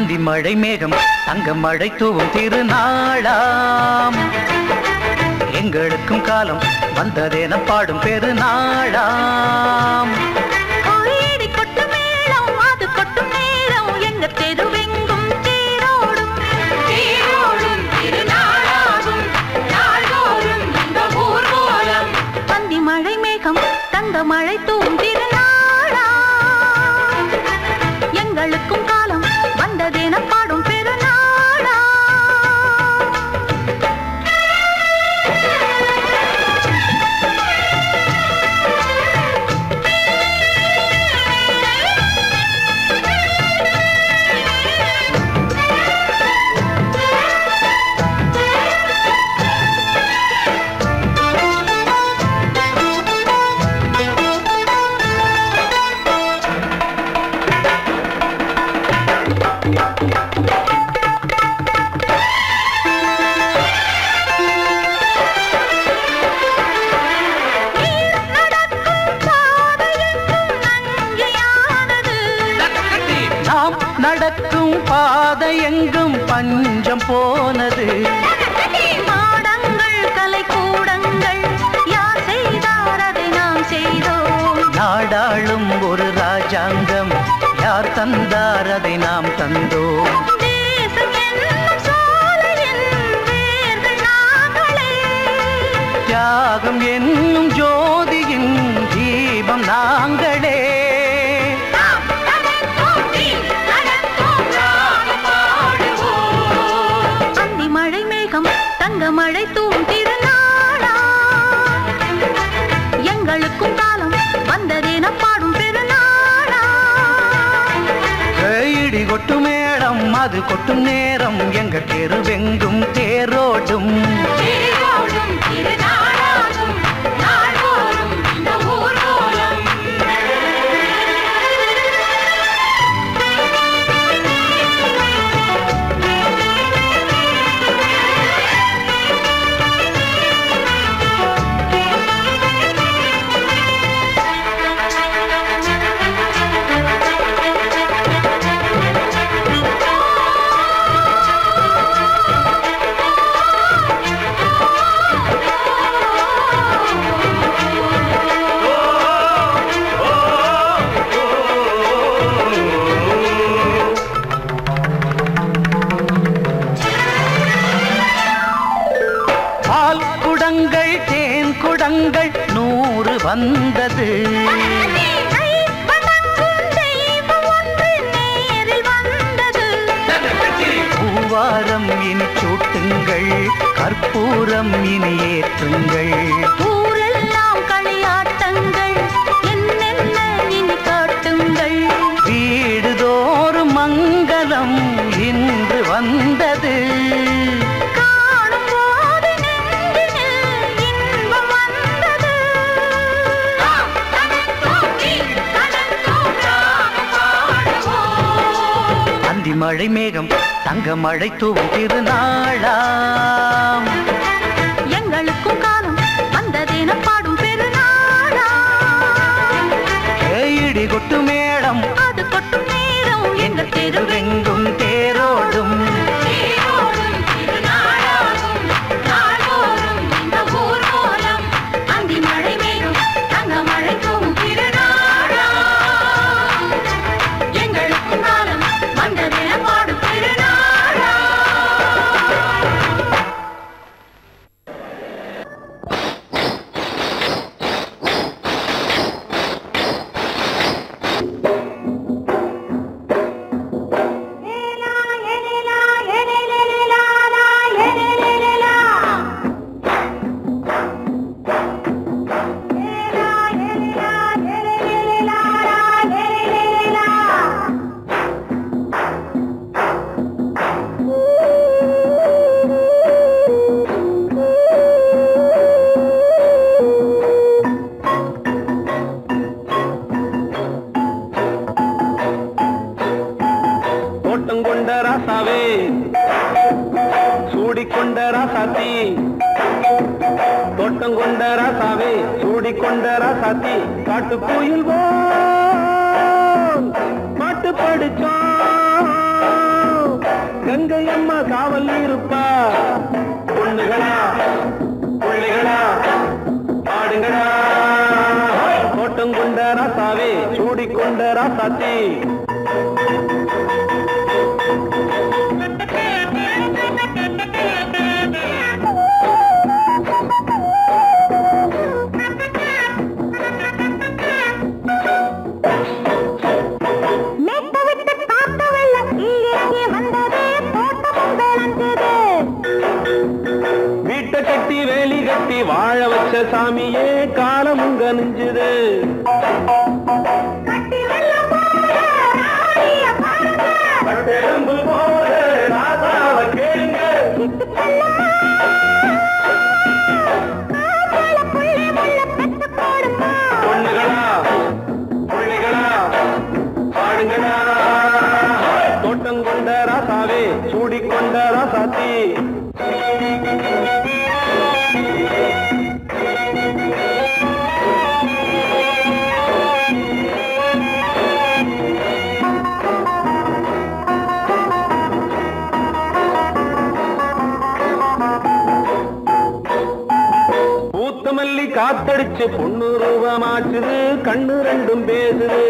அந்தி மழை மேகம் தங்க மழை தூவும் திருநாளாம் எங்களுக்கும் காலம் வந்ததென பாடும் பெருநாளாம் கோயிடி கொட்டு மேளம் அது கொட்டும் நேரம் எங்க தெருவெங்கும் தேரோடும் தேரோடும் திருநாளாகும் நாள்தோறும் இந்த ஊர்வலம் அந்தி மழை மேகம் தங்க மழை தூவும் திருநாளாம் எங்களுக்கும் காலம் வந்ததென பாடும் பெருநாளா நடக்கும் பாதை எங்கும் பஞ்சம் போனது மாடங்கள் கலை கூடங்கள் யார் செய்தார் அதை நாம் செய்தோம் நாடாளும் ஒரு ராஜாங்கம் யார் தந்தார் அதை நாம் தந்தோம் தேசம் என்னும் சோலையின் வேர்கள் நாங்களே தியாகம் என்னும் ஜோதியின் தீபம் நாங்களே தங்க மழை தூவும் திருநாளா எங்களுக்கும் காலம் வந்ததென பாடும் பெருநாளா இடி கொட்டு மேடம் அது கொட்டும் நேரம் எங்க தெருவெங்கும் தேரோடும் தேரோடும் திருநாளாகும் நாள்தோறும் இந்த ஊர்வலம் குடங்கள் 100 வந்தது பூவாரம் இனி சூட்டுங்கள் கற்பூரம் இனி ஏற்றுங்கள் ஊரெல்லாம் களியாட்டங்கள் என்னென்ன இனி காட்டுங்கள் வீடுதோறும் மங்களம் இன்று வந்தது மழை மேகம் தங்க மழை தூவும் திருநாளாம் எங்களுக்கும் காலம் வந்ததென பாடும் பெருநாளா இடி கொட்டு மேளம் அது கொட்டும் நேரம் எங்க தெருவெங்கும் தேரோடும் திருநாளாகும் நாள்தோறும் இந்த ஊர்வலம் அந்தி மழை மேகம் தங்க மழை தூவும் திருநாளா எங்களுக்கும் காலம் வந்ததென பாடும் பெருநாளா சூடிக்கொண்ட ராசாத்தி தோட்டம் கொண்ட ராசாவே சூடிக்கொண்ட ராசாத்தி காட்டு கோயில் பாட்டு படிச்சோம் கங்கையம்மா காவல் இருப்பா. பொண்ணுகளா பிள்ளைகளா ஆடுங்களா, தோட்டம் கொண்ட ராசாவே சூடிக்கொண்ட ராசாத்தி. வீட்டை கட்டி வேலி கட்டி வாழ வச்ச சாமியே காலமுங்க நெஞ்சுது. பொண்ணுகளா பிள்ளைகளா ஆடுங்களா, தோட்டம் கொண்ட ராசாவே சூடிக்கொண்ட ராசாத்தி. பூத்தமல்லி காத்தடிச்சு பொண்ணு ரூபமாச்சுது, கண்ணு ரெண்டும் பேசுது.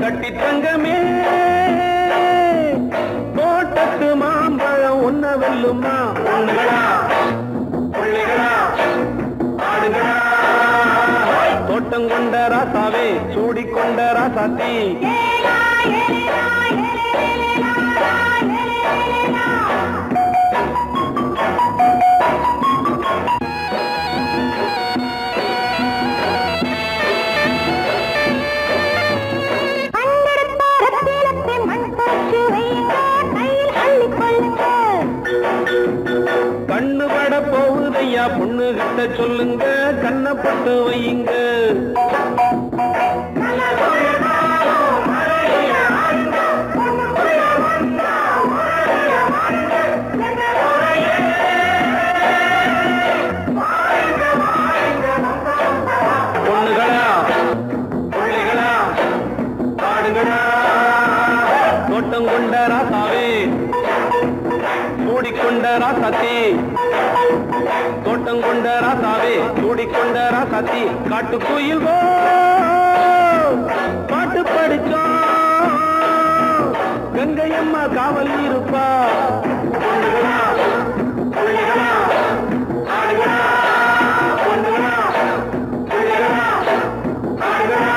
கட்டி தங்கமே தோட்டத்து மாம்பழம் உன்ன வெல்லுமா. பொண்ணுகளா பிள்ளைகளா ஆடுகளா, தோட்டம் கொண்ட ராசாவே சூடிக்கொண்ட ராசாத்தி. கண்ணு பட போகுதையா பொண்ணு கிட்ட சொல்லுங்க, கண்ணப்பட்டு வையுங்க. பொண்ணுகளா பிள்ளைகளா ஆடுங்களா, தோட்டம் கொண்ட ராசாவே சூடிக்கொண்ட ராசாத்தி. தோட்டம் கொண்ட ராசாவே சூடிக்கொண்ட ராசாத்தி. காட்டுக்குயில் பாட்டு படிச்சோம், கங்கையம்மா காவல் இருப்பா. பொண்ணுகளா பிள்ளைகளா ஆடுகளா, பொண்ணுகளா பிள்ளைகளா ஆடுகளா.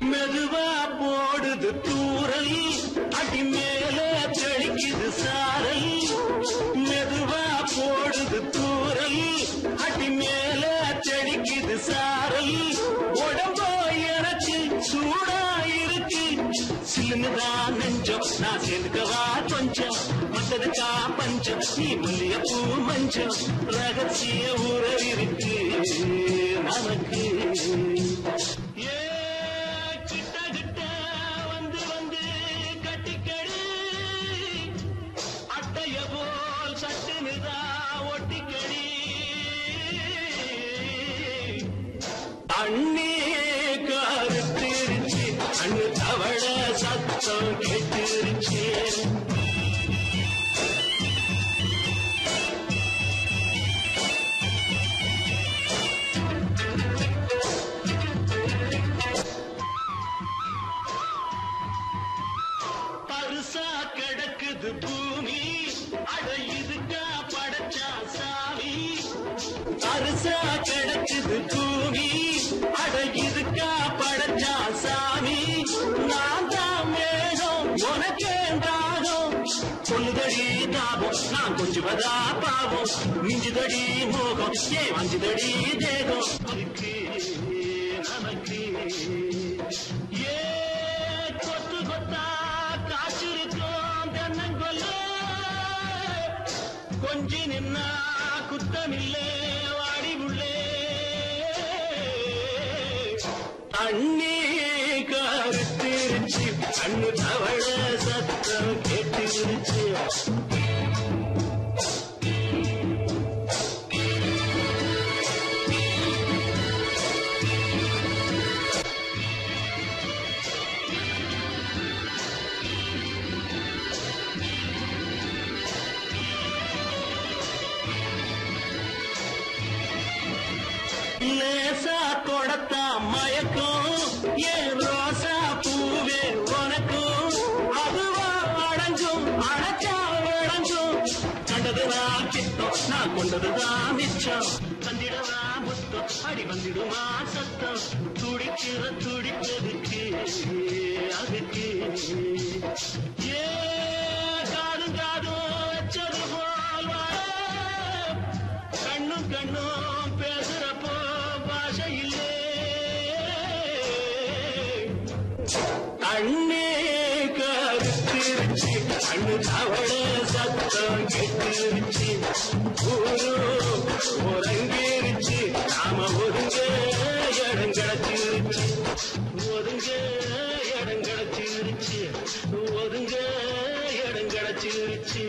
மெதுவா போடுது தூரல் அடி மேலே தெளிக்குது சாரல் மெதுவா போடுது தூரல் அடி மேலே தெளிக்குது சாரல் உடம்போ எனக்கு சூடா இருக்கு சில்லுதான் நெஞ்சம் நான் சேர்ந்துக்கவா கொஞ்சம் மத்ததுக்கா பஞ்சம் நீ மல்லிய பூ மஞ்சம் ரகசிய உறவு இருக்கு நமக்கு அண்ணே கருத்திருச்சு அண்ணு தவள சத்தம் கேட்டுருச்சு பருசா கிடக்குது பூமி அட இதுக்கா படைச்சா சாமி பருசா கிடக்குது பூமி அட இதுக்கா படைச்சா சாமி நான் தான் மேகம் உனக்கே தாகம் சொல்லுதடி தாபம் நான் கொஞ்சுவதா பாவம் மிஞ்சுதடி மோகம் ஏன் வஞ்சுதடி தேகம் அதுக்கு நமக்கு ஏ கொத்து கொத்தா காற்றிருக்கோம் தென்னங்கொல்ல கொஞ்சி நின்னா குத்தமில்லே வாடி உள்ளே அண்ணே கருத்திருச்சு அண்ணு தவள சத்தம் கேட்டுருச்சு லேசா கொடத்தா மயக்கும் ஏன் ரோசா பூவே உனக்கும் அதுவா அடங்கும் அடைச்சா விளங்கும் கண்டதுதான் கிட்டம் நான் கொண்டதுதான் மிச்சம் தந்திடவா முத்தம் அடி வந்திடுமா சத்தம் துடிக்கிற துடிப்பதுக்கு அதுக்கு ஏ காதும் காதும் வச்சது போல் கண்ணும் கண்ணும் பேசுறப்போ பாஷை இல்லே அண்ணே கருத்திருச்சு அண்ணு தவள சத்தம் கேட்டுருச்சு ஒருங்கிருச்சு நாம ஒதுங்க இடம் கிடைச்சிருச்சு ஒதுங்க இடம் கிடைச்சிருச்சு ஒதுங்க இடம் கிடைச்சிருச்சு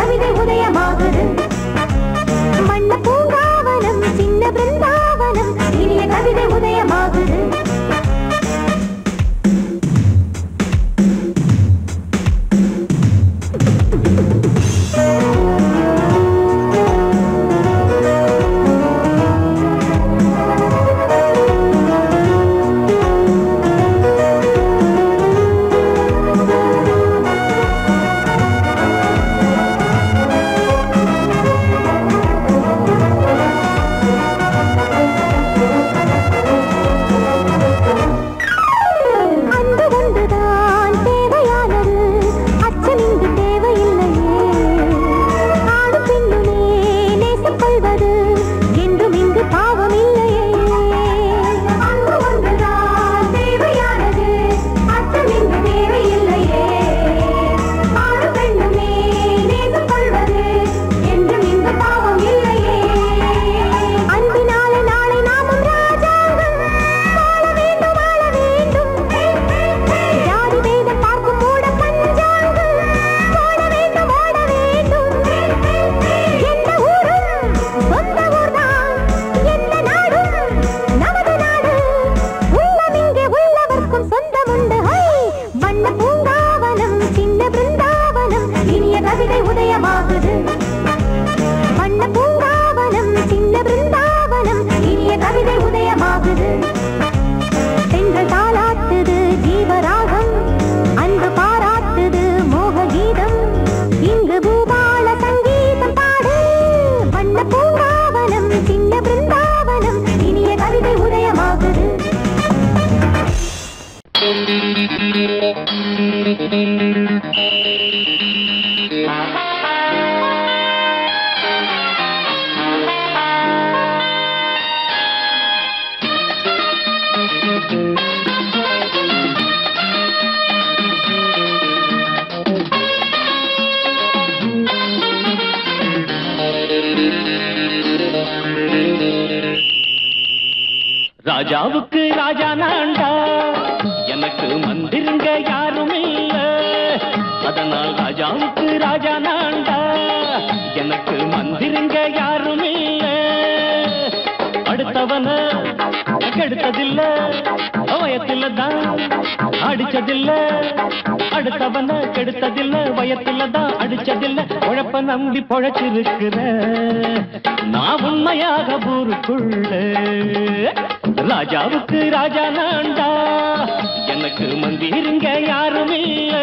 கவிதை உதயமாகுது. வண்ண பூங்காவனம் சின்ன பிருந்தாவனம் இனிய கவிதை உதயமாகுது. ராஜாவுக்கு ராஜா நான்டா, எனக்கு மந்திருங்க யாரும் இல்ல. அதனால் ராஜாவுக்கு ராஜா நான்டா, எனக்கு மந்திருங்க யாரும் இல்ல. அடுத்தவன கெடுத்ததில்ல, வயத்தில தான் அடிச்சதில்ல. அடுத்தவன கெடுத்ததில்ல, வயத்தில தான் அடிச்சதில்ல. உழைப்ப நம்பி பொழைச்சிருக்கிற நான் உண்மையாக ஊருக்குள்ள. ராஜாவுக்கு ராஜா நான்டா, எனக்கு மந்திருங்க யாரும் இல்ல.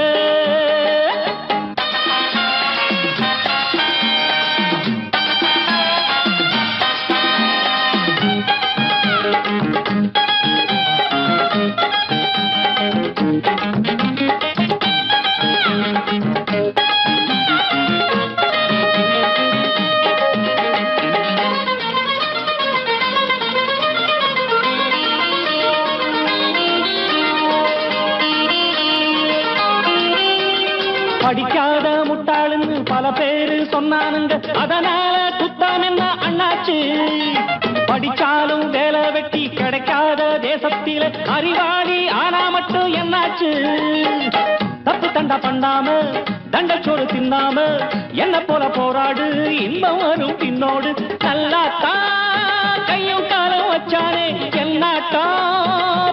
படிக்காத முட்டாளுன்னு பல பேரு சொன்னானுங்க, அதனால குத்தம் என்ன அண்ணாச்சு. படிச்சாலும் வேலை வெட்டி கிடைக்காத தேசத்தில அறிவாளி ஆனா மட்டும் என்னாச்சு. தப்பு தண்டா பண்ணாம தண்டச்சோறு தின்னாம என்ன போல போராடு, இன்பம் வரும் பின்னோடு. நல்லாத்தான் கையும் காலம் வச்சானே, என்னாட்டா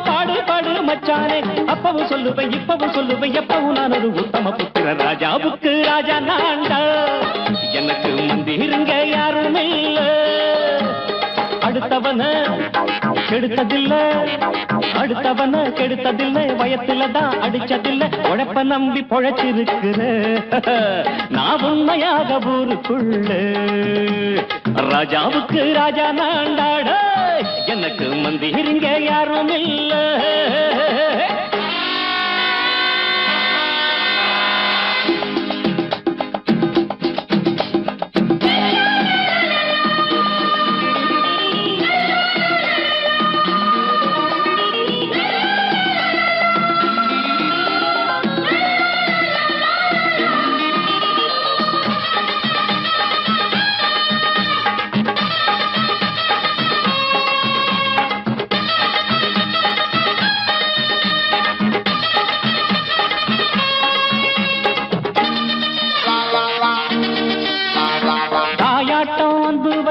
பாடு பாடு மச்சானே. அப்பவும் சொல்லுவேன் இப்பவும் சொல்லுவேன், எப்பவும் நான் ஒரு உத்தம புத்திர. ராஜாவுக்கு ராஜா நான்டா, எனக்கு மந்திருங்க யாரும் இல்ல. அடுத்தவன கெடுத்ததில்ல, அடுத்தவன கெடுத்ததில்ல, வயத்தில தான் அடிச்சதில்ல. உழைப்ப நம்பி பொழைச்சிருக்கிற நான் உண்மையாக ஊருக்குள்ள. ராஜாவுக்கு ராஜா நான்டாட, எனக்கு மந்திருங்க யாரும் இல்ல.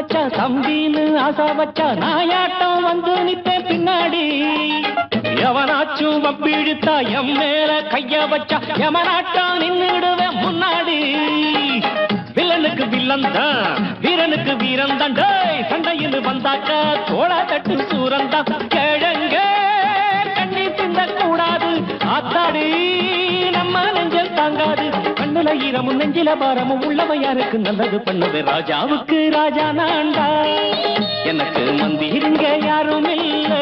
வச்சா தம்பின்னு ஆசா வச்சா நாயாட்டம் வந்து நிப்பேன் பின்னாடி எவனாச்சும் வப்பிழுத்தா எம் மேல கைய வச்சா எவனாட்டம் நின்னுடுவேன் முன்னாடி வில்லனுக்கு வில்லன் தான் வீரனுக்கு வீரன் தான் சண்டையில் வந்தாக்கா தோளா தட்டு சூரன் தான் கிழங்க கண்ணி திந்த கூடாது ஆத்தாடி நம்ம நெஞ்சல் தாங்காது கண்ணுல ஈரமும் நெஞ்சில பாரமும் உள்ளவன் யாருக்கு நல்லது பண்ணது ராஜாவுக்கு ராஜா நான்டா எனக்கு மந்திருங்க யாரும் இல்ல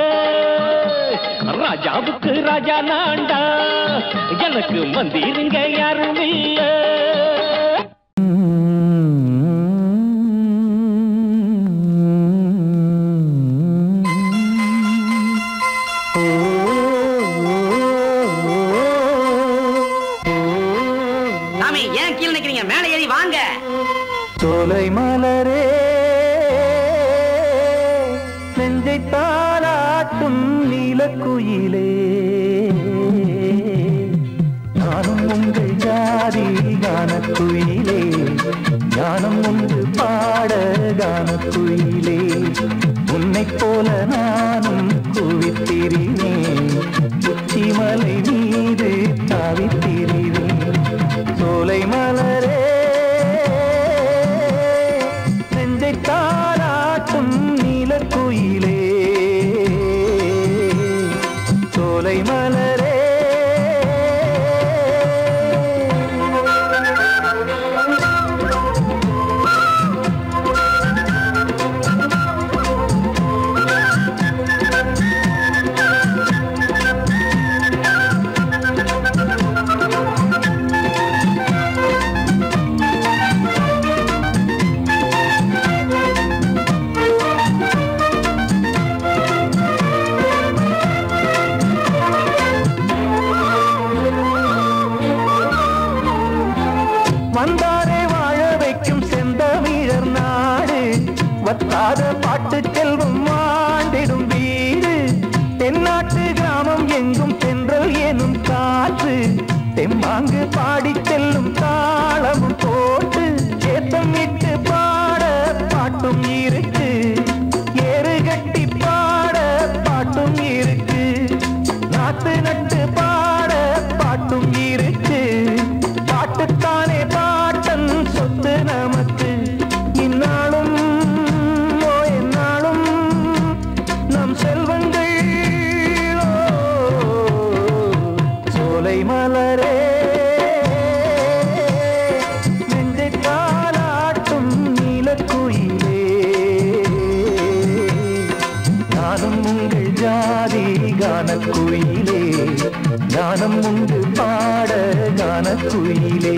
ராஜாவுக்கு ராஜா நான்டா எனக்கு மந்திருங்க யாரும் இல்ல சோலை மலரே நெஞ்சை தாளாட்டும் நீலக்குயிலே நானும் உங்கள் ஜாதி கானக்குயிலே ஞானம் உண்டு பாட கானக்குயிலே உன்னைப் போல நானும் குவித்திரினேன் உச்சிமலை மீது தாவித்திரினேன் சோலை மலரே தாளாட்டும் நீலக்குயிலே சோலை மலரே வந்தாரே வாழ வைக்கும் செந்தமிழர் நாடு வத்தாத பாட்டு செல்வம் வாழ்ந்திடும் வீடு தென்னாட்டு கிராமம் எங்கும் தென்றல் எனும் காற்று தெம்மாங்கு பாடி செல்லும் தாளமும் போட்டு ஏத்தம் இட்டு பாட பாட்டும் இருக்கு ஏறு கட்டி பாட பாட்டும் இருக்கு நாத்து நட்டு பாட பாட்டும் இருக்கு பாட்டுத்தானே பாட்டன் சொத்து நமக்கு இந்நாளும் எந்நாளும் நம் செல்வங்கள் சோலை மலரே நெஞ்சை தாளாட்டும் நீலக்குயிலே நானும் உங்கள் ஜாதி கானக்குயிலே ஞானம் உண்டு பாட கானக்குயிலே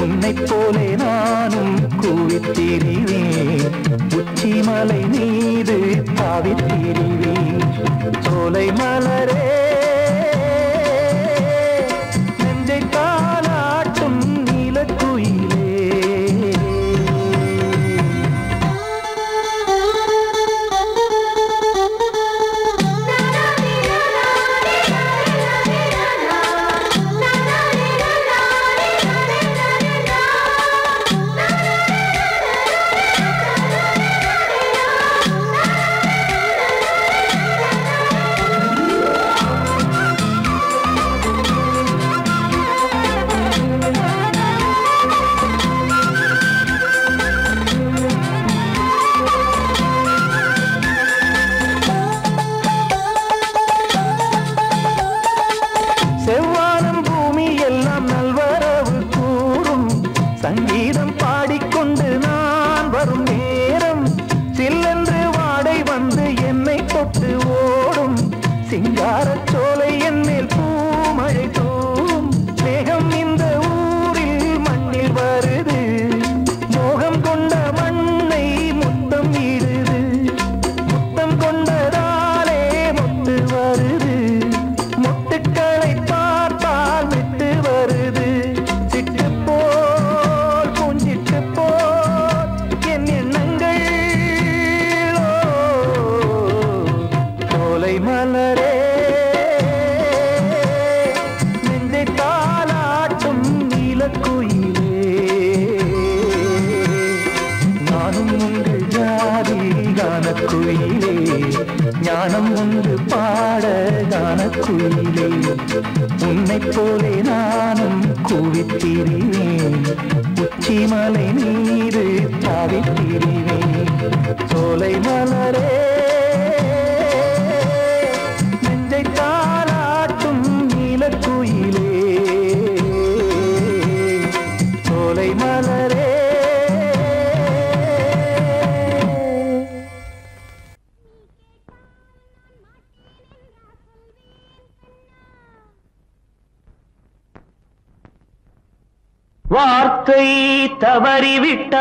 உன்னைப் போலே நானும் கூவித்திரிவேன் உச்சிமலை மீது தாவித்திரிவேன் சோலை மலரே நெஞ்சை தாளாட்டும் நீலக்குயிலே செவ்வானம் பூமி எல்லாம் நல்வரவு கூறும் சங்கீதம் பாடிக்கொண்டு நான் வரும் நேரம் சில்லென்று வாடை வந்து என்னை தொட்டு ஓடும் சிங்காரச் சோலை என் மேல் பூமழை தூவும் மேகம் இந்த ஊரில் மண்ணில் வருது மோகம் கொண்ட மண்ணை முத்தம் இடுது முத்தம் கொண்டதாலே முத்து வருது முட்டுக்களை பார்த்தால் விட்டு வருது சிட்டு போல் பூஞ்சிட்டு போல் என் எண்ணங்கள் சோலை மலரே நெஞ்சை தாளாட்டும் நீலக்குயிலே நானும் உங்கள் மானக்குயிலே ஞானம் ஒன்று பாட கானக்குயிலே உன்னைப் போலே நானும் கூவித்திரிவேன் உச்சிமலை மீது தாவித்திரிவேன் சோலை மலரே நெஞ்சை தாளாட்டும் நீலக்குயிலே சோலை மலரே வார்த்தை தவறிவிட்டாய்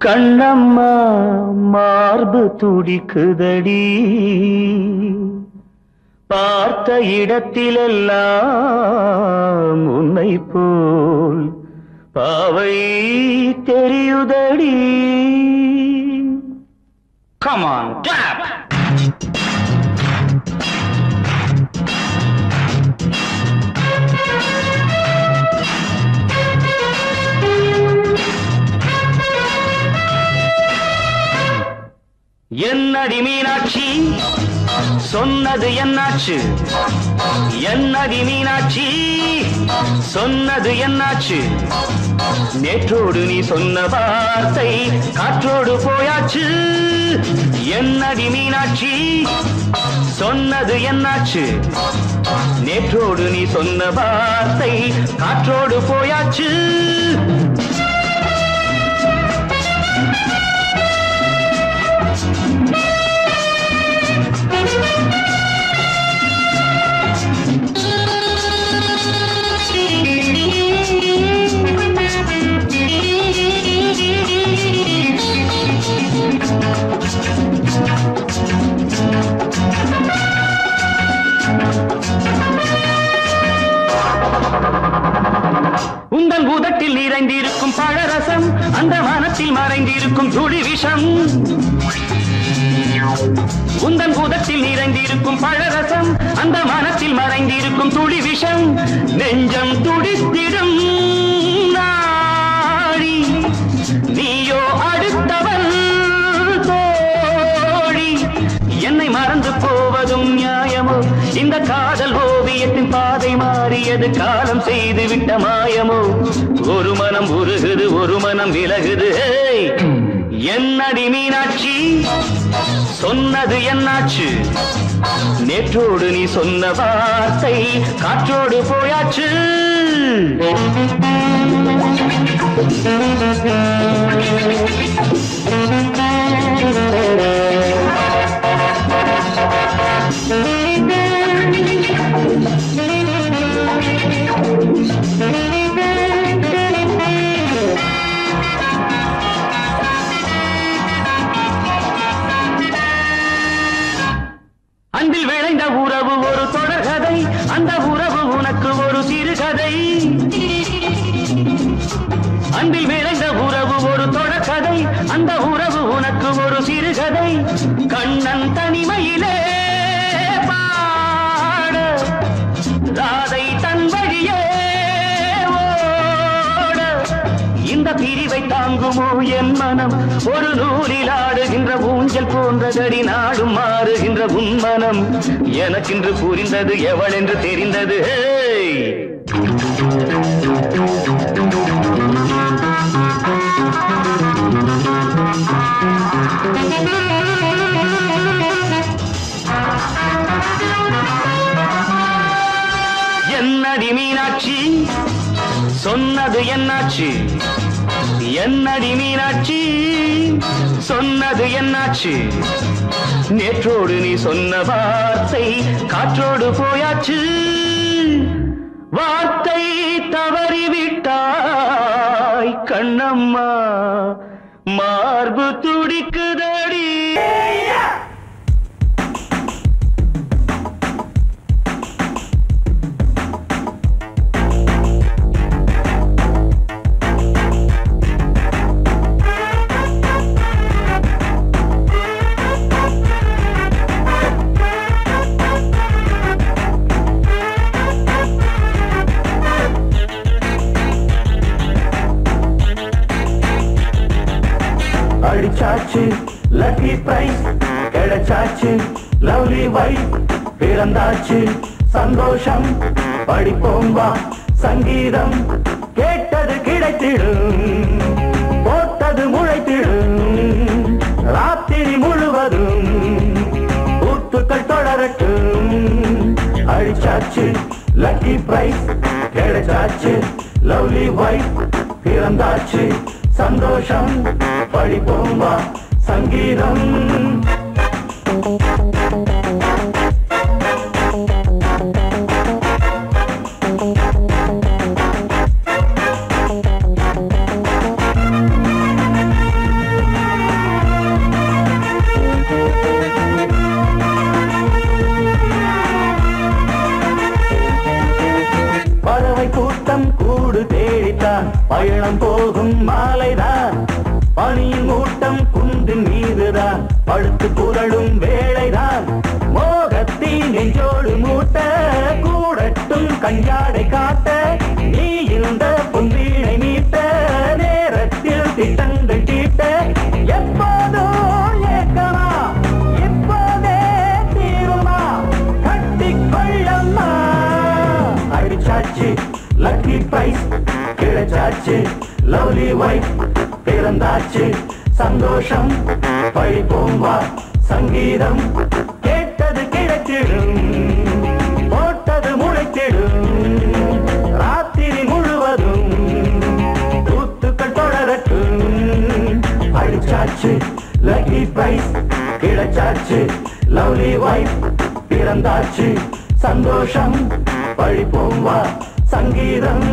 கண்ணம்மா மார்பு துடிக்குதடி பார்த்த இடத்திலெல்லாம் உன்னை போல் பாவை தெரியுதடி Come on, tap! என்னடி மீனாட்சி சொன்னது என்னாச்சு என்னடி மீனாட்சி சொன்னது என்னாச்சு நேற்றோடு நீ சொன்ன வார்த்தை காற்றோடு போயாச்சு என்னடி மீனாட்சி சொன்னது என்னாச்சு நேற்றோடு நீ சொன்ன வார்த்தை காற்றோடு போயாச்சு உந்தன் உதட்டில் நிறைந்திருக்கும் பழரசம் அந்த மனத்தில் மறைந்திருக்கும் துளி விஷம் உந்தன் உதட்டில் நிறைந்திருக்கும் பழரசம் அந்த மனத்தில் மறைந்திருக்கும் துளி விஷம் நெஞ்சம் துடித்திடும் நாடி நீயோ அடுத்தவன் தோழி என்னை மறந்து போவதும் நியாயமோ இந்த காதல் ஓவியத்தின் பாதை மாறியது காலம் செய்து விட்ட மாயமோ ஒரு மனம் உருகுது ஒரு மனம் விலகுது என்னடி மீனாட்சி சொன்னது என்னாச்சு நேற்றோடு நீ சொன்ன வார்த்தை காற்றோடு போயாச்சு அன்பில் விளைந்த உறவு ஒரு தொடர்கதை அந்த உறவு உனக்கு ஒரு சிறுகதை அன்பில் விளைந்த உறவு ஒரு தொடர்கதை அந்த உறவு உனக்கு ஒரு சிறுகதை கண்ணன் தனிமையிலே பாட ராதை தன் வழியே ஓட இந்த பிரிவை தாங்குமோ என் மனம் ஒரு நூலில் ஆடுகின்ற ஊஞ்சல் போன்றதடி நாடும் மாறுகின்ற உன்மனம் எனக்கென்று புரிந்தது எவள் என்று தெரிந்தது என்னடி மீனாட்சி சொன்னது என்னாச்சு என்னடி மீனாட்சி சொன்னது என்னாச்சு நேற்றோடு நீ சொன்ன வார்த்தை காற்றோடு போயாச்சு வார்த்தை தவறிவிட்டாய் கண்ணம்மா மார்பு துடிக்குதடி கிடைச்சாச்சு லக்கி பிரைஸ் கிடைச்சாச்சு லவ்லி வைஃப் பிறந்தாச்சு சந்தோஷம் படிப்போம் வா சங்கீதம் கேட்டது கிடைத்திடும் போட்டது முளைத்திடும் ராத்திரி முழுவதும் ஊத்துக்கள் தொடரட்டும் அடிச்சாச்சு லக்கி பிரைஸ் கிடைச்சாச்சு லவ்லி வைஃப் பிறந்தாச்சு சந்தோஷம் படிப்போம் வா சங்கீதம் பறவை கூட்டம் கூடு தேடித்தான் பயணம் போகும் மாலைதான் பனியின் மூட்டம் குந்தின் மீதுதான் படுத்து புரளும் வேளைதான் மோகத்தின் நெஞ்சோடு மூட்ட கூடட்டும் கஞ்சாடை காட்ட நீ இந்த பொன்வீணை மீட்ட நேரத்தில் திட்டங்கள் தீட்ட எப்போதோ ஏக்கமா இப்போதே தீருமா கட்டிக்கொள்ளம்மா அடிச்சாச்சு லக்கி பிரைஸ் கிடைச்சாச்சு லவ்லி வைஃப் பிறந்தாச்சு சந்தோஷம் படிப்போம் வா சங்கீதம் கேட்டது கிடைத்திடும் போட்டது முளைத்திடும் ராத்திரி முழுவதும் கூத்துக்கள் தொடரட்டும் அடிச்சாச்சு லக்கி பிரைஸ் கிடைச்சாச்சு லவ்லி வைஃப் பிறந்தாச்சு சந்தோஷம் படிப்போம் வா சங்கீதம்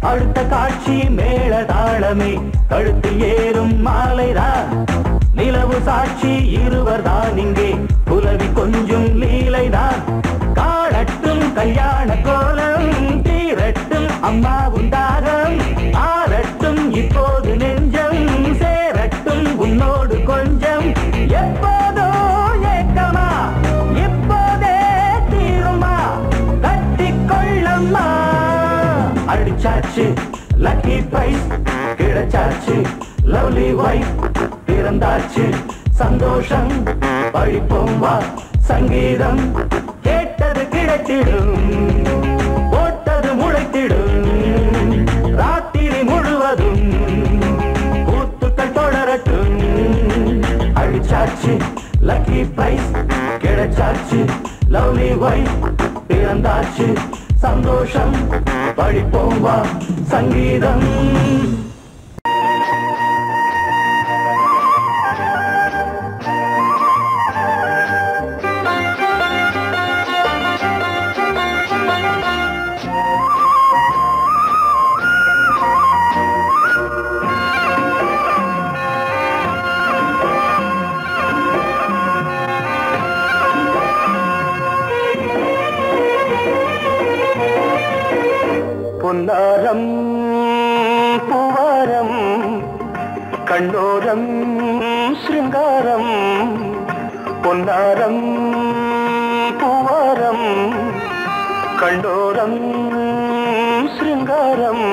அடுத்த காட்சி மேளதாளமே கழுத்தில் ஏறும் மாலைதான் நிலவு சாட்சி இருவர்தான் இங்கே புலவி கொஞ்சம் லீலைதான் காணட்டும் கல்யாண கோலம் தீரட்டும் அம்மா உண்டாகம் ஆரட்டும் இப்போது நெஞ்சம் சேரட்டும் உன்னோடு கொஞ்சம் எப்போதோ ஏக்கமா இப்போதே தீருமா கட்டிக்கொள்ளம்மா அடிச்சாச்சு லக்கி பிரைஸ் கிடைச்சாச்சு லவ்லி வைஃப் பிறந்தாச்சு சந்தோஷம் படிப்போம் வா சங்கீதம் கேட்டது கிடைத்திடும் போட்டது முளைத்திடும் ராத்திரி முழுவதும் கூத்துக்கள் தொடரட்டும் அடிச்சாச்சு லக்கி பிரைஸ் கிடைச்சாச்சு லவ்லி வைஃப் பிறந்தாச்சு சந்தோஷம் படிப்போம் வா சங்கீதம் பொன்னாரம் பூவாரம் கண்ணோரம் சிருங்காரம் பொன்னாரம் பூவாரம் கண்ணோரம் சிருங்காரம்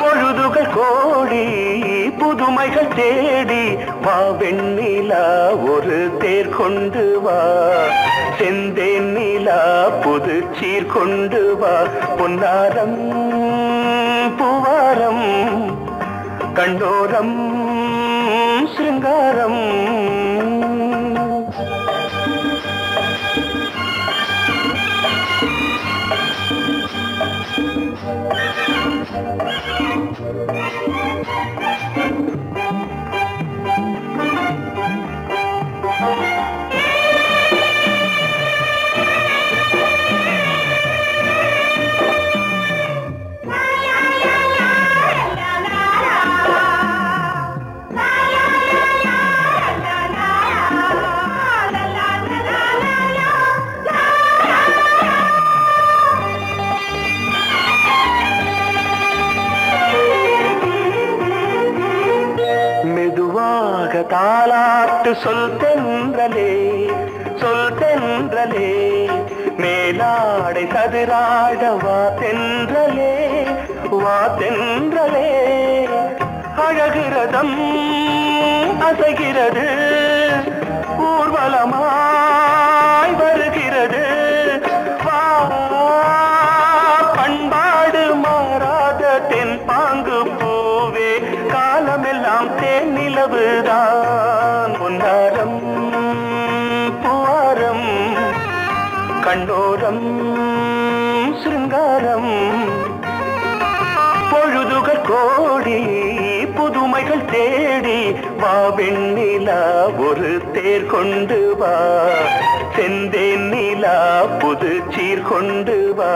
பொழுதுகள் கோடி புதுமைகள் தேடி வா வெண்ணிலா ஒரு தேர் கொண்டு வா செந்தேன் நிலா புது சீர் கொண்டு வா பொன்னாரம் பூவாரம் கண்டோரம் சிருங்காரம் பாட்டு சொல் தென்றலே சொல் தென்றலே மேலாடை சதுராட வா தென்றலே வா தென்றலே அழகிறதம் அசைகிறது ஊர்வலமாய் வருகிறது வா பண்பாடு மாறாத தென் பாங்கு பூவே காலமெல்லாம் தேன் நிலவுதான் பொன்னாரம் பூவாரம் கண்ணோரம் சிருங்காரம் பொழுதுகள் கோடி புதுமைகள் தேடி வா வெண்ணிலா ஒரு தேர் கொண்டு வா செந்தேன் நிலா புது சீர் கொண்டு வா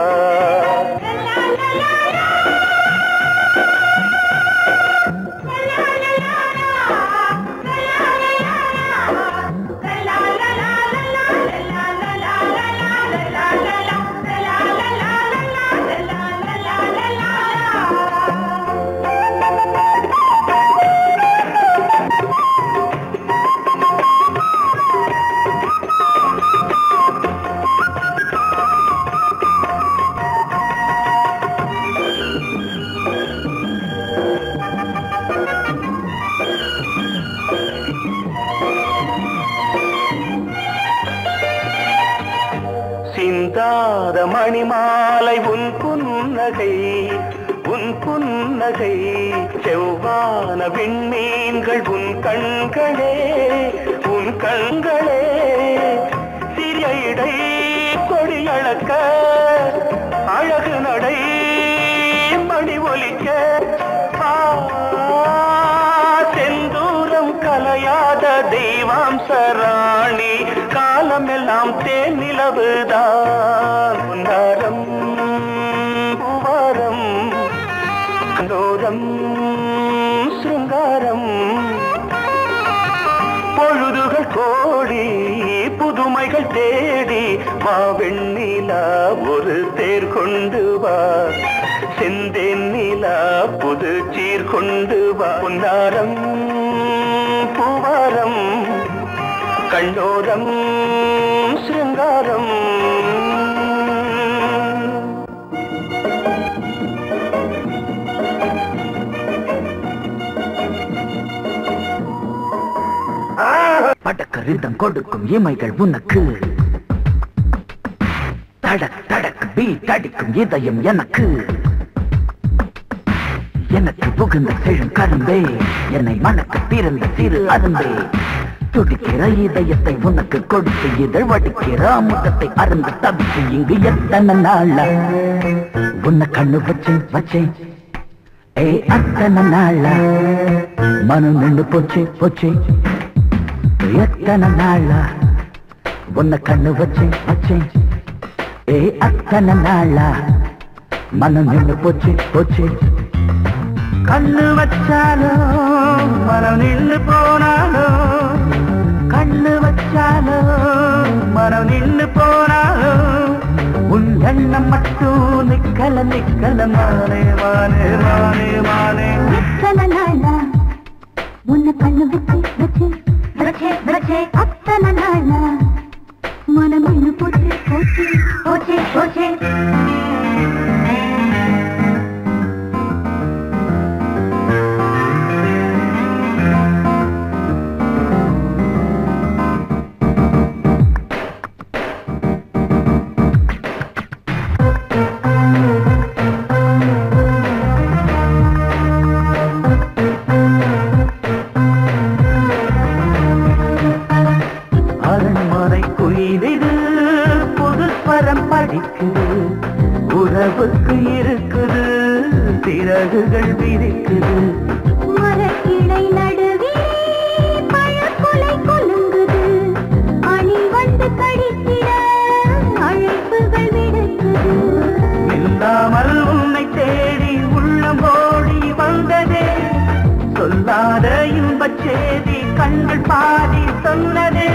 சிந்தாத மணிமாலை உன் புன்னகை செவ்வான விண்மீன்கள் உன் கண்களே சிறிய இடை கொடியளக்க அழகு நடை மணி ஒலிக்க செந்தூரம் கலையாத தெய்வாம்சராணி காலமெல்லாம் தேன் நிலவுதான் பொன்னாரம் பூவாரம் கண்டோரம் சிருங்காரம் பொழுதுகள் கோடி புதுமைகள் தேடி வா வெண்ணிலா ஒரு தேர் கொண்டு வா செந்தேன் நிலா புது சீர் கொண்டு வா பொன்னாரம் பூவாரம் கண்டோரம் சிருங்காரம் படக்க ரிதம் கொடுக்கும் இமைகள் உனக்கு தடக் தடக் பீட் அடிக்கும் இதயம் எனக்கு புகுந்த செழும் கரும்பே என்னை மணக்க பிறந்த சிறு அரும்பே துடிக்கிற இதயத்தை உனக்கு கொடுத்து இதழ் வடிக்கிற அமுதத்தை அருந்து தவிச்சு இங்கு எத்தனை நாளா உன்னை கண்ணு வச்சேன் ஏ அத்தனை நாளா மனம் நின்று போச்சு எத்தனை நாளா உன்னை கண்ணு வச்சேன் ஏ அத்தனை நாளா மனம் நின்று போச்சு கண்ணு வச்சாலும் மனம் நின்று போனாலும் கண்ணு வச்சாலும் மனம் நின்று போனாலும் உன் எண்ணம் மட்டும் நிக்கல மானே எத்தனை நாளா உன்னை கண்ணு வச்சே அத்தனை நாளா மனம் நின்று போச்சு உறவுக்கு இருக்குது திறகுகள் விரிக்குது மரக்கிளை நடுவே பழக்குலை கொலுங்குது அணி வந்து கடித்திட அழைப்புகள் விடுக்குது நில்லாமல் உன்னை தேடி உள்ளம் ஓடி வந்ததே சொல்லாத இன்பச் செய்தி கண்கள் பாதி சொன்னதே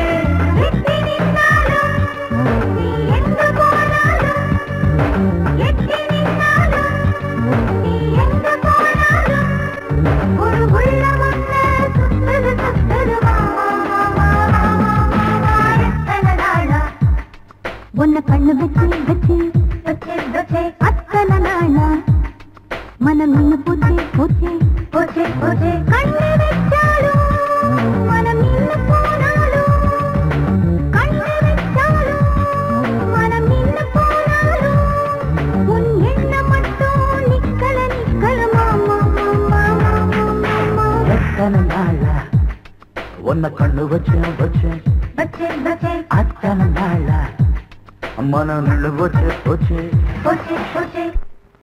போச்சே போச்சே போச்சே கண்ணு வச்சாலும் மனம் நின்னு போனாலும் கண்ணு வச்சாலும் மனம் நின்னு போனாலும் உன் எண்ணம் மட்டும் நிக்கல நிக்கல மாமா மாமா மாமா எத்தனை நாளா உன்னை கண்ணு வச்சேன் வச்சேன் வச்சேன் வச்சேன் அத்தனை நாளா மனம் நின்று போச்சு போச்சு போச்சே போச்சே